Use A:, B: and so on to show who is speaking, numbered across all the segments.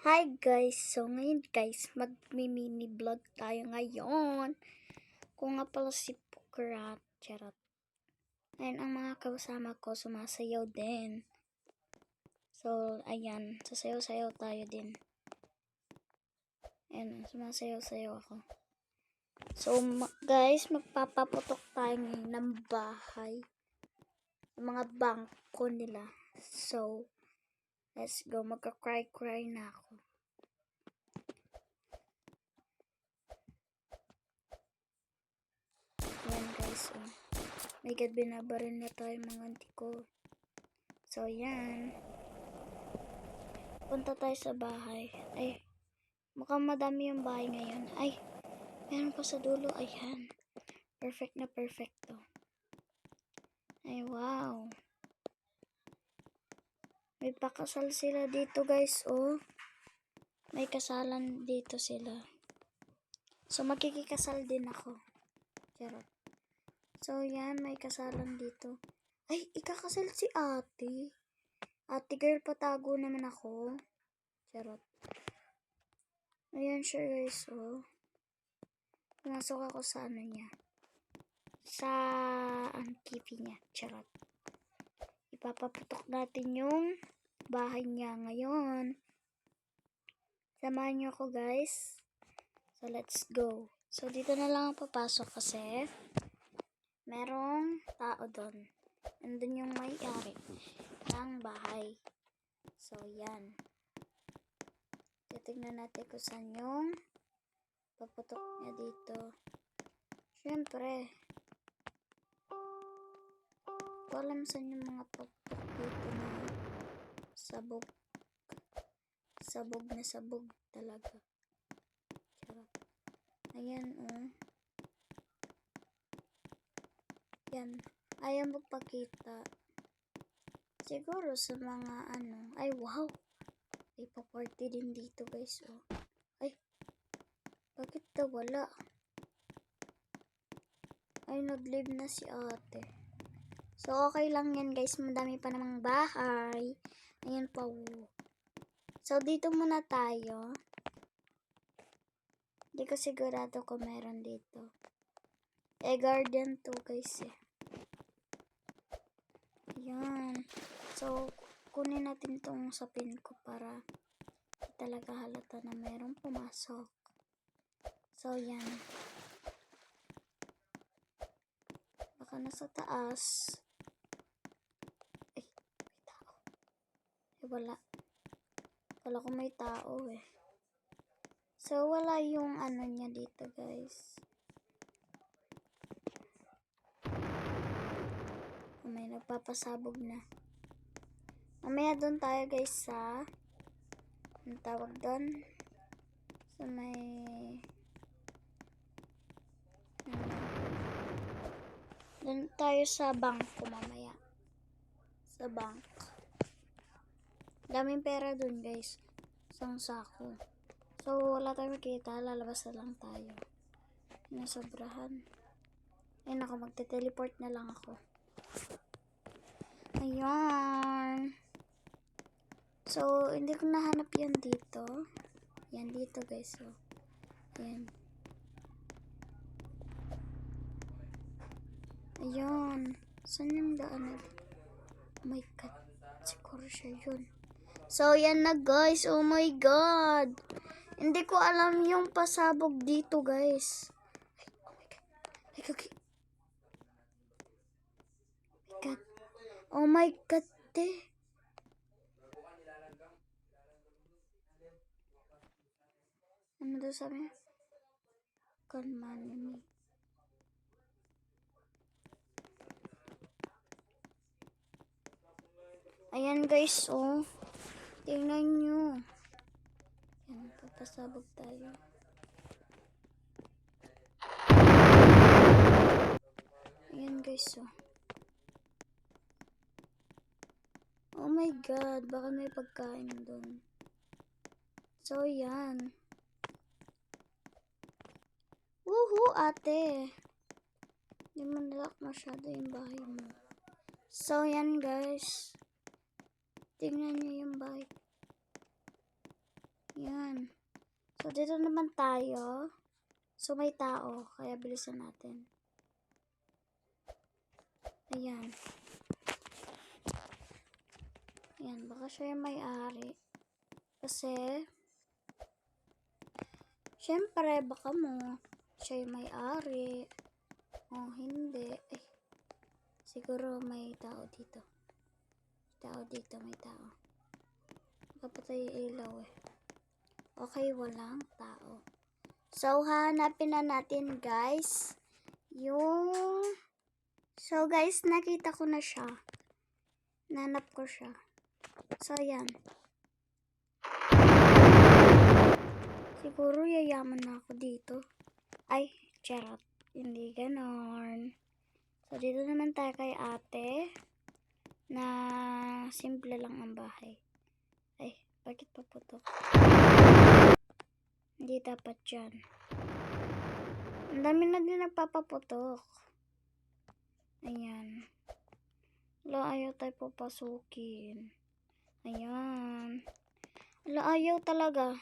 A: Hi guys! So ngayon guys, mag-mini vlog tayo ngayon. Kung nga pala si Pukrat, charot. Ngayon ang mga kasama ko sumasayaw din. So ayan, sasayaw-sayaw tayo din. Ayan, sumasayaw-sayaw ako. So guys, magpapaputok tayo ngayon ng bahay. Ng mga bangko nila. So, let's go. Magka-cry na ako. Ayan guys, oh. My God, binabaril na tayo mga auntie ko. So, yan. Punta tayo sa bahay. Ay, mukhang madami yung bahay ngayon. Ay, meron pa sa dulo. Ayan. Perfect na perfecto. Ay, wow. May pakasal sila dito guys, oh. May kasalan dito sila. So, magkikikasal din ako. Charot. So, yan. May kasalan dito. Ay, ikakasal si ate. Ate girl, patago naman ako. Charot. Ayan siya guys, oh. Pumasok ako sa ano niya. Sa kipi niya. Charot. Ipapaputok natin yung bahay niya ngayon. Samahan niyo ako guys. So, let's go. So, dito na lang ako papasok kasi merong tao doon. Nandun yung may-ari ng bahay. So, yan. Titignan natin kung saan yung paputok niya dito. Syempre, ko alam saan yung mga paputok dito na sabog. Sabog na sabog talaga. Charot. Ayan, oh. Yan. Ayaw magpakita. Siguro sa mga ano. Ay, wow. May pa-party din dito, guys, oh. Ay, bakit wala? Ay, nag-leave na si ate. So, okay lang yan, guys. Madami pa namang bahay. Ayan pa, oh. So, dito muna tayo. Hindi ko sigurado kung meron dito. Garden to, guys, eh. Ayan. So, kunin natin tong sapin ko para talaga halata na merong pumasok. So, yan. Baka nasa taas. Ay, may tao. Ay, wala. Wala kung may tao, eh. So, wala yung ano niya dito, guys. May nagpapasabog na. Mamaya doon tayo, guys, sa ang tawag doon. Sa may doon tayo sa bangko mamaya. Sa bank. Daming pera doon, guys. Isang sako. So, wala tayong makita. Lalabas na lang tayo. Nasobrahan. Ayun ako, magte-teleport na lang ako. Ayan. So, hindi ko nahanap yan dito. Yan dito, guys. So, ayan. Ayan. Saan yung daan? Oh my God. Siguro siya yun. So, yan na, guys. Oh my God. Hindi ko alam yung pasabog dito, guys. Ay, oh my God. Ay, okay. Oh my God, te. Ano daw sabi? Kalman me. Ayan guys, oh. Tingnan nyo. Yan, papasabog tayo. Ayan guys, oh. Oh my God, baka may pagkain doon. So, yan. Woohoo, ate. Hindi mo nalak masyado yung bahay mo. So, yan guys. Tingnan nyo yung bahay. So, dito naman tayo. So, may tao. Kaya bilisan natin. Ayan. Ayan, baka siya yung may-ari. Kasi, syempre, baka mo, siya yung may-ari. O, hindi. Ay, siguro may tao dito. May tao. Nakapatay yung ilaw eh. Okay, walang tao. So, hahanapin na natin, guys. So, guys, nakita ko na siya. Nanap ko siya. So, ayan. Siguro yayaman na ako dito. Ay, charot. Hindi ganon. So, dito naman tayo kay ate. Na simple lang ang bahay. Ay, bakit paputok? Hindi dapat dyan. Ang dami na din nagpapaputok. Ayan. Wala, ayaw tayo papasukin. Ayan. Wala, ayaw talaga.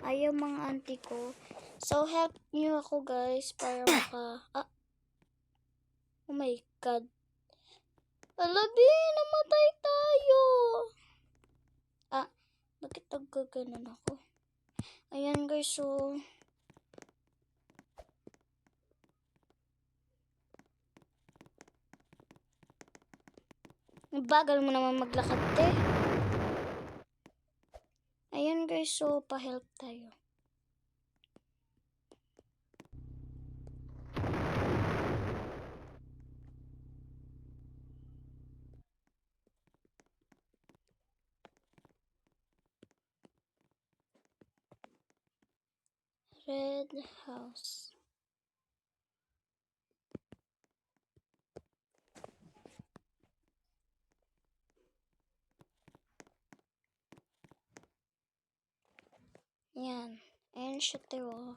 A: Ayaw mga auntie ko. So, help niyo ako, guys, para oh my God. Alabi, namatay tayo. Bakit nagkaganon ako? Ayan, guys, so... Bagal mo naman maglakad, te. Ayan, guys, so pa-help tayo. Red house. Yan. Ayan siya, teo.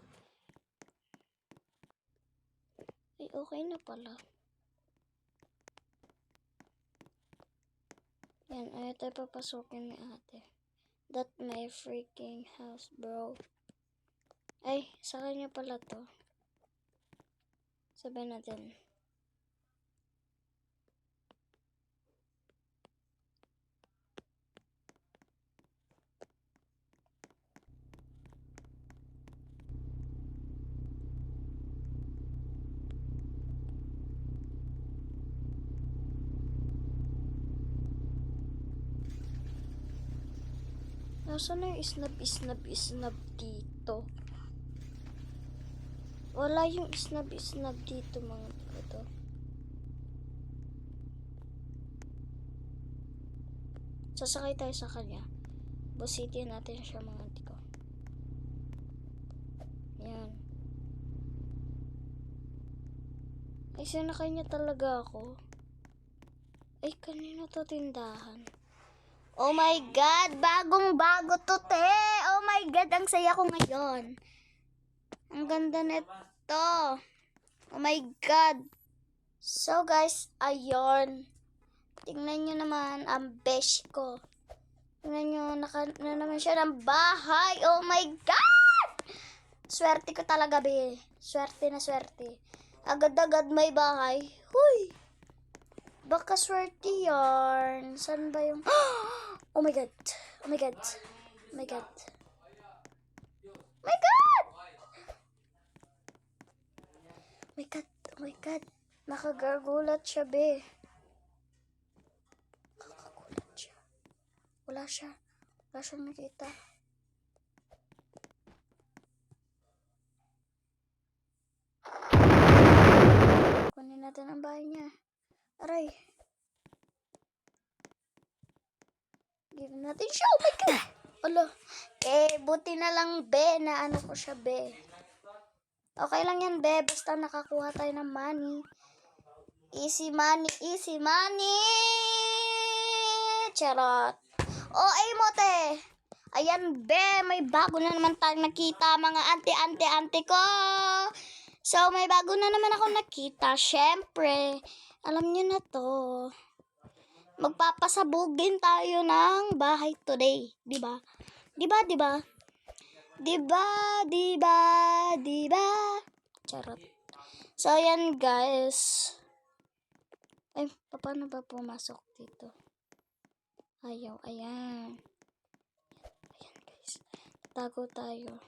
A: Ay, okay na pala. Yan, ayaw tayo papasukin ni ate. That my freaking house, bro. Ay, sa kanya pala to. Sabihin natin. Nasaan na yung isnab dito? Wala yung isnab dito, mga to. Sasakay tayo sa kanya. Busitin natin siya, mga auntie ko. Yan. Ay, sinakay niya talaga ako. Ay, kanina to tindahan. Oh my God! Bagong-bago to, te! Oh my God! Ang saya ko ngayon. Ang ganda nito. Oh my God! So, guys, ayun. Tingnan nyo naman ang besh ko. Tingnan nyo, na naman siya ng bahay. Oh my God! Swerte ko talaga, be. Swerte na swerte. Agad-agad may bahay. Huy! Baka swerte yarn. Saan ba yung... Oh my God! Oh my God! Oh my God! Oh my God! Oh my God! Oh my God! Nakagagulat siya, be. Nakagagulat siya. Wala siya. Wala siyang nakita. Kunin natin ang bahay niya. Aray. Give natin siya. Oh my God! Alo. Buti na lang, be, na ano ko siya, be. Okay lang yan, be. Basta nakakuha tayo ng money. Easy money, easy money! Charot. Ay mo, te. Ayan, be. May bago na naman tayong nakita, mga auntie ko. So, may bago na naman ako nakita. Syempre, alam niyo na to. Magpapasabugin tayo ng bahay today, di ba? Diba, diba? Diba, diba, diba? Charot. So, ayan guys. Ay, paano ba pumasok dito? Ayaw, ayan. Ayan guys. Tago tayo.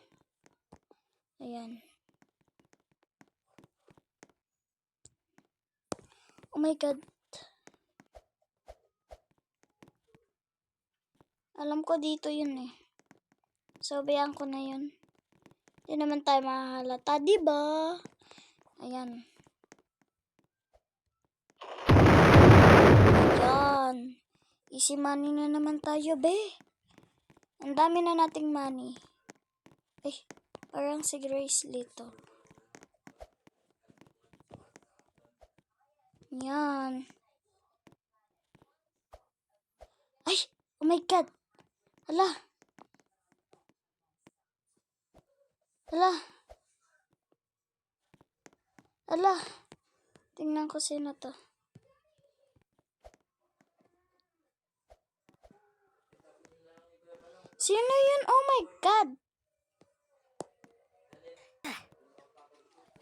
A: Ayan. Oh my God. Alam ko dito yun eh. So, bayaan ko na yun. Hindi naman tayo mahalata, diba? Ayan. Ayan. Easy money na naman tayo, be. Ang dami na nating money. Eh, parang si Grace Lito. Yan. Ay, oh my God. Hala. Hala. Hala. Tingnan ko sino to. Sino yun? Oh my God.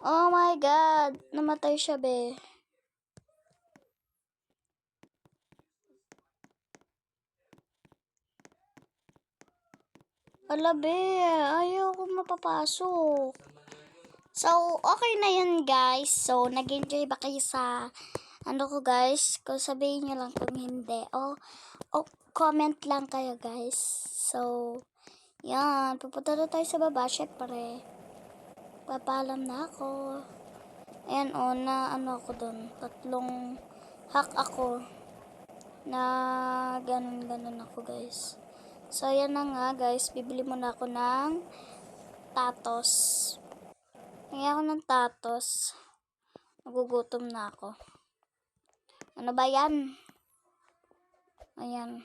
A: Oh my God. Namatay siya, be. Ala, be. Ayaw ko mapapasok. So, okay na yan, guys. So, nag-enjoy ba kayo sa ano ko, guys? Kung sabihin nyo lang kung hindi. O comment lang kayo, guys. So, yan. Pupunta na tayo sa baba, syempre. Papaalam na ako. Ayan, na ano ako dun. 3 hack ako. Na ganun ako, guys. So, ayan na nga, guys. Bibili muna ako ng tatos. Ngayon ako ng tatos. Nagugutom na ako. Ano ba yan? Ayan.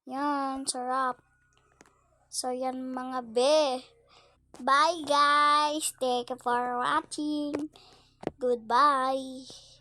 A: Yan, sarap. So, yan mga be. Bye guys. Thank you for watching. Goodbye.